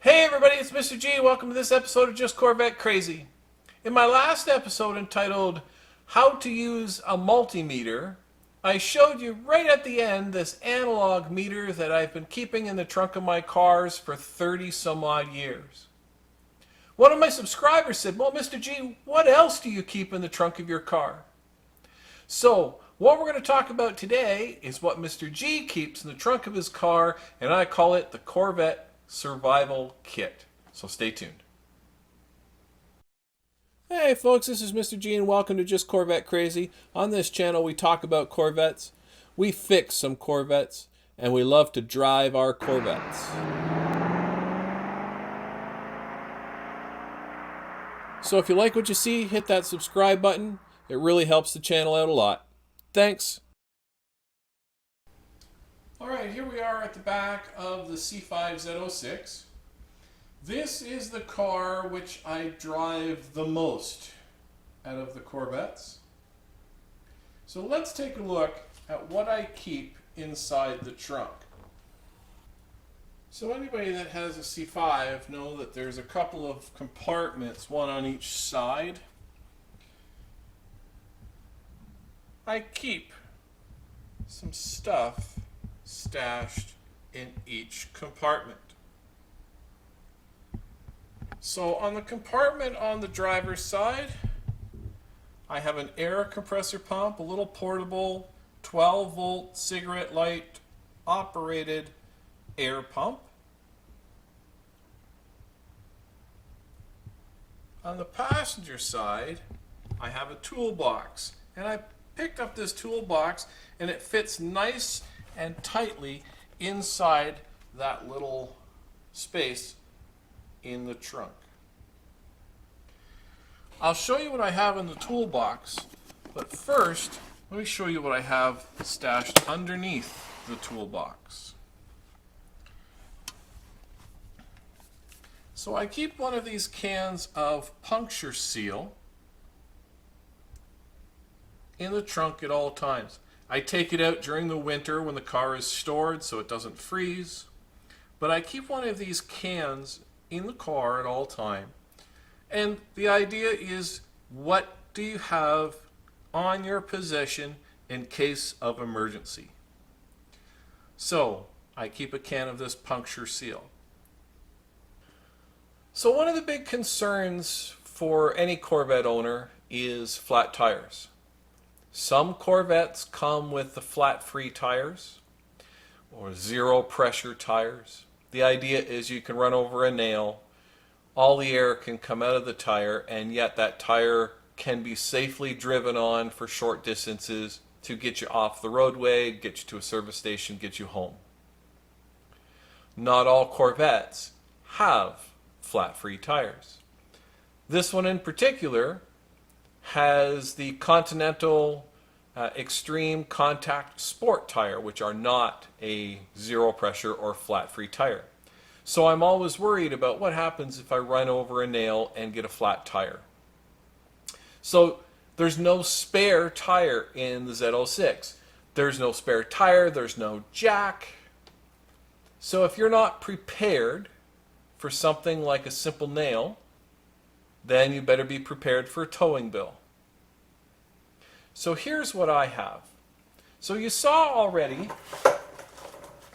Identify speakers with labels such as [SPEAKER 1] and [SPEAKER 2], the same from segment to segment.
[SPEAKER 1] Hey everybody, it's Mr. G. Welcome to this episode of Just Corvette Crazy. In my last episode entitled How to Use a Multimeter, I showed you right at the end this analog meter that I've been keeping in the trunk of my cars for 30 some odd years. One of my subscribers said, well, Mr. G, what else do you keep in the trunk of your car? So, what we're going to talk about today is what Mr. G keeps in the trunk of his car, and I call it the Corvette Survival Kit. So stay tuned. Hey folks, this is Mr. G and welcome to Just Corvette Crazy. On this channel we talk about Corvettes, we fix some Corvettes, and we love to drive our Corvettes. So if you like what you see, hit that subscribe button. It really helps the channel out a lot. Thanks. Alright, here we are at the back of the C5 Z06. This is the car which I drive the most out of the Corvettes. So let's take a look at what I keep inside the trunk. So anybody that has a C5 know that there's a couple of compartments, one on each side. I keep some stuff stashed in each compartment. So on the compartment on the driver's side, I have an air compressor pump, a little portable 12 volt cigarette light operated air pump. On the passenger side, I have a toolbox, and I picked up this toolbox and it fits nice and tightly inside that little space in the trunk. I'll show you what I have in the toolbox, but first let me show you what I have stashed underneath the toolbox. So I keep one of these cans of puncture seal in the trunk at all times. I take it out during the winter when the car is stored so it doesn't freeze, but I keep one of these cans in the car at all time. And the idea is, what do you have on your possession in case of emergency? So I keep a can of this puncture seal. So one of the big concerns for any Corvette owner is flat tires. Some Corvettes come with the flat-free tires or zero pressure tires. The idea is you can run over a nail, all the air can come out of the tire, and yet that tire can be safely driven on for short distances to get you off the roadway, get you to a service station, get you home. Not all Corvettes have flat-free tires. This one in particular has the Continental Extreme Contact Sport tire, which are not a zero pressure or flat-free tire. So I'm always worried about what happens if I run over a nail and get a flat tire. So there's no spare tire in the Z06. There's no spare tire, there's no jack. So if you're not prepared for something like a simple nail, then you better be prepared for a towing bill. So here's what I have. So you saw already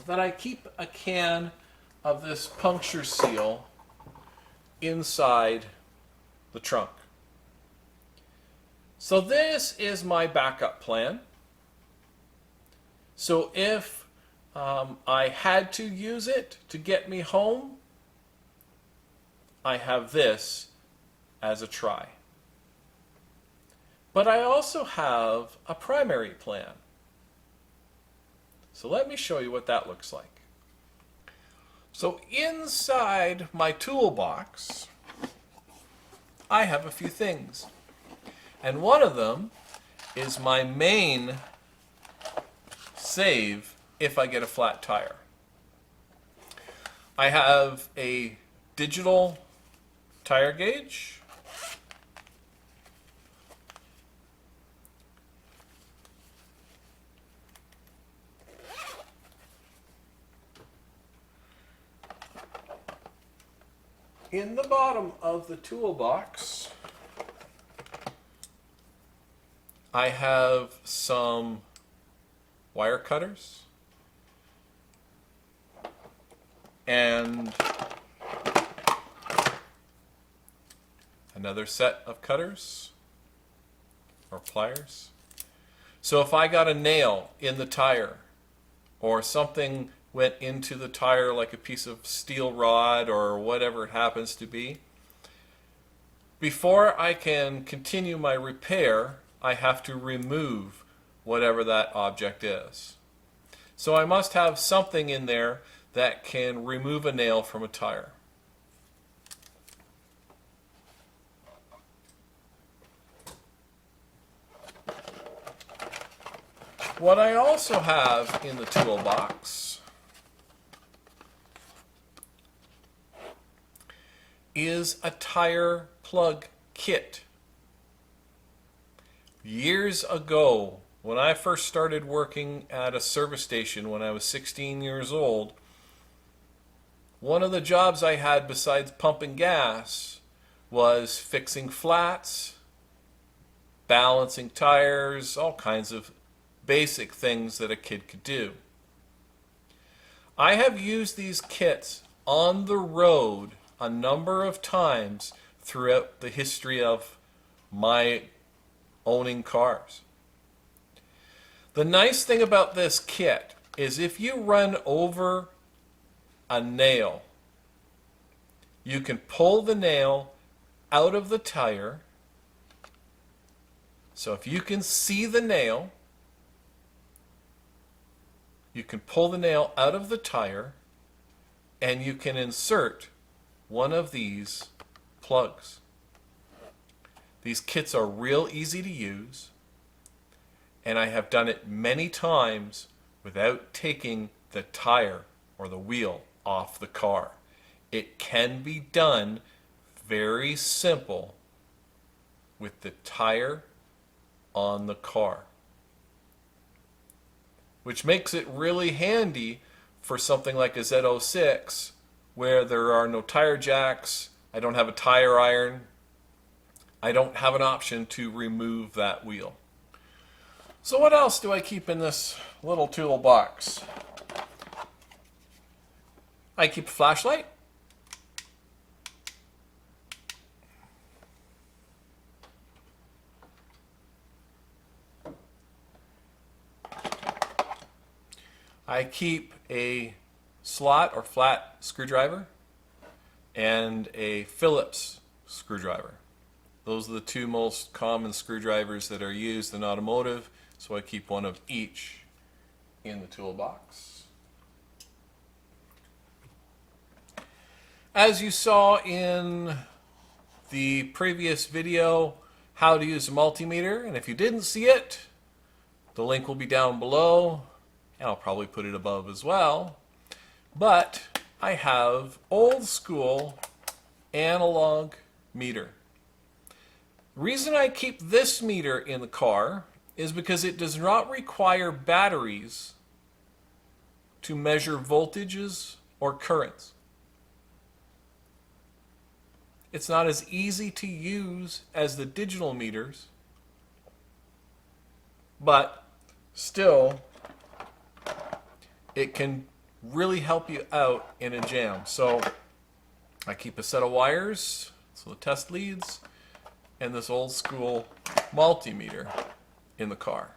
[SPEAKER 1] that I keep a can of this puncture seal inside the trunk. So this is my backup plan. So if I had to use it to get me home, I have this as a try. But I also have a primary plan. So let me show you what that looks like. So inside my toolbox, I have a few things. And one of them is my main save if I get a flat tire. I have a digital tire gauge. In the bottom of the toolbox, I have some wire cutters and another set of cutters or pliers. So if I got a nail in the tire or something went into the tire like a piece of steel rod or whatever it happens to be, before I can continue my repair, I have to remove whatever that object is. So I must have something in there that can remove a nail from a tire. What I also have in the toolbox is a tire plug kit. Years ago, when I first started working at a service station when I was 16 years old, one of the jobs I had besides pumping gas was fixing flats, balancing tires, all kinds of basic things that a kid could do. I have used these kits on the road a number of times throughout the history of my owning cars. The nice thing about this kit is if you run over a nail, you can pull the nail out of the tire. So if you can see the nail, you can pull the nail out of the tire and you can insert one of these plugs. These kits are real easy to use, and I have done it many times without taking the tire or the wheel off the car. It can be done very simple with the tire on the car, which makes it really handy for something like a Z06 where there are no tire jacks, I don't have a tire iron, I don't have an option to remove that wheel. So what else do I keep in this little toolbox? I keep a flashlight. I keep a slot or flat screwdriver and a Phillips screwdriver. Those are the two most common screwdrivers that are used in automotive, so I keep one of each in the toolbox. As you saw in the previous video, how to use a multimeter, and if you didn't see it, the link will be down below, and I'll probably put it above as well. But I have old school analog meter. The reason I keep this meter in the car is because it does not require batteries to measure voltages or currents. It's not as easy to use as the digital meters, but still it can really help you out in a jam. So I keep a set of wires, so the test leads, and this old school multimeter in the car.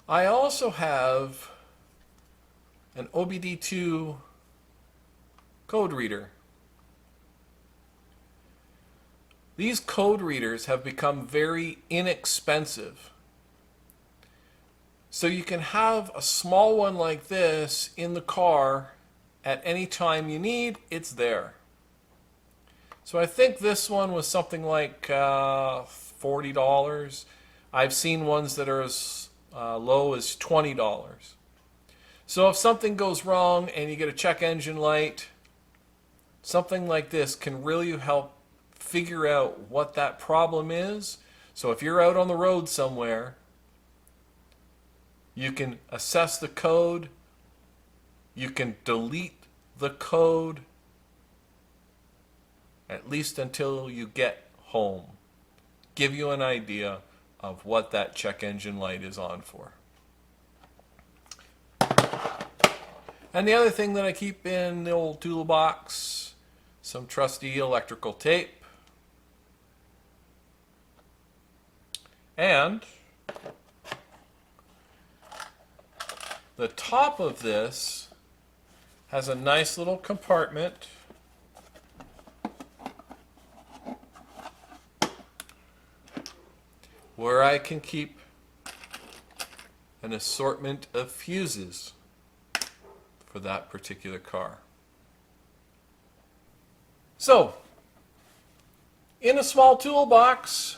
[SPEAKER 1] I also have an OBD2 code reader. These code readers have become very inexpensive. So you can have a small one like this in the car at any time you need, it's there. So I think this one was something like $40. I've seen ones that are as low as $20. So if something goes wrong and you get a check engine light, something like this can really help figure out what that problem is. So if you're out on the road somewhere, you can assess the code, you can delete the code, at least until you get home. Give you an idea of what that check engine light is on for. And the other thing that I keep in the old toolbox, some trusty electrical tape. And the top of this has a nice little compartment where I can keep an assortment of fuses for that particular car. So, in a small toolbox,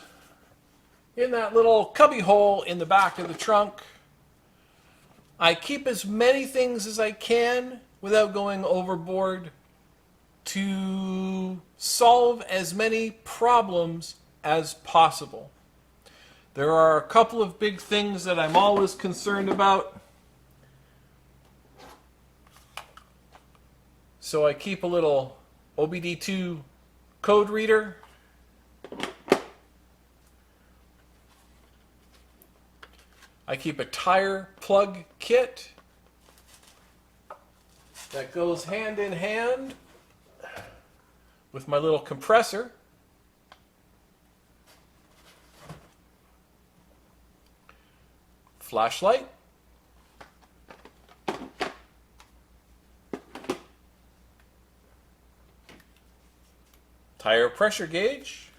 [SPEAKER 1] in that little cubby hole in the back of the trunk, I keep as many things as I can without going overboard to solve as many problems as possible. There are a couple of big things that I'm always concerned about. So I keep a little OBD2 code reader. I keep a tire plug kit that goes hand in hand with my little compressor. Flashlight. Tire pressure gauge.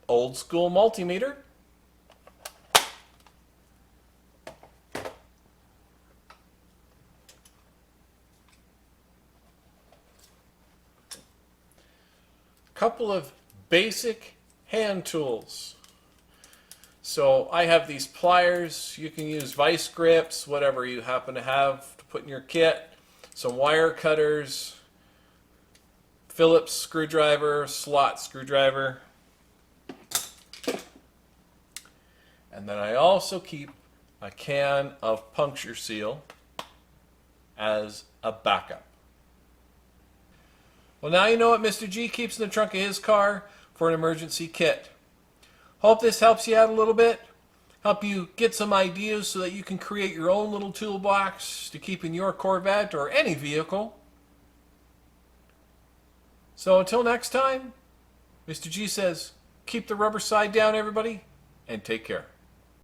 [SPEAKER 1] Old school multimeter. Couple of basic hand tools. So I have these pliers. You can use vice grips, whatever you happen to have to put in your kit. Some wire cutters, Phillips screwdriver, slot screwdriver. And then I also keep a can of puncture seal as a backup. Well, now you know what Mr. G keeps in the trunk of his car for an emergency kit. Hope this helps you out a little bit. Help you get some ideas so that you can create your own little toolbox to keep in your Corvette or any vehicle. So until next time, Mr. G says, keep the rubber side down, everybody, and take care.